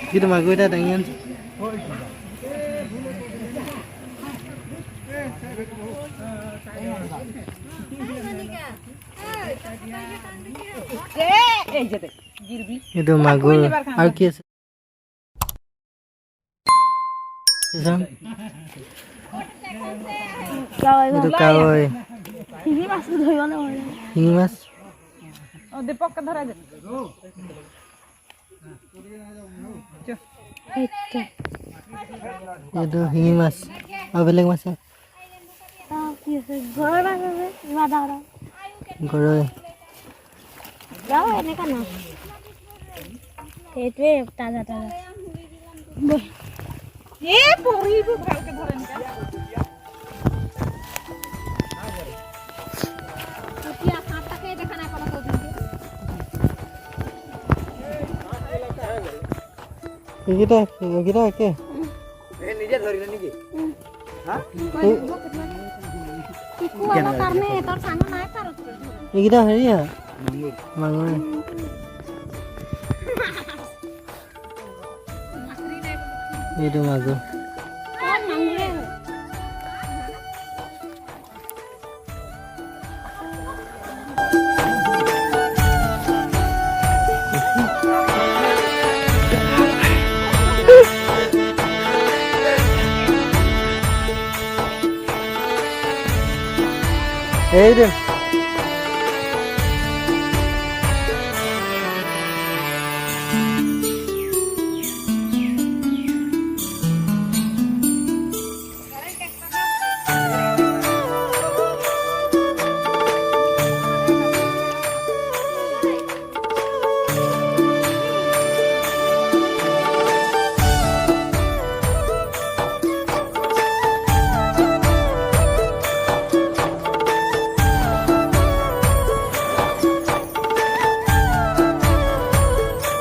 Kita mago dah dengan. Itu mago. Aku itu kawai. Ini mas ধৰিব না Ini mas. Oh, Depok ke ধৰা যায়। Itu ini mas. Oh, beleg mas. কি আছে ঘৰৰ আছে মাদাৰা Goroi. যাও এনেকা না সেইটোৱে তাজা তাজা এ পরিব ভালকে ধরেন কা। এতিয়া সাতটাকে দেখা নাই পালা তো দিন। Kita ke? নিজে ধরিলে নাকি হ্যাঁ ইকু আলো কারণে তোর সাঙ্গ নাই পারো Kita hari ya? Mangur. Itu mago. তোর মাঙ্গুরে Hey,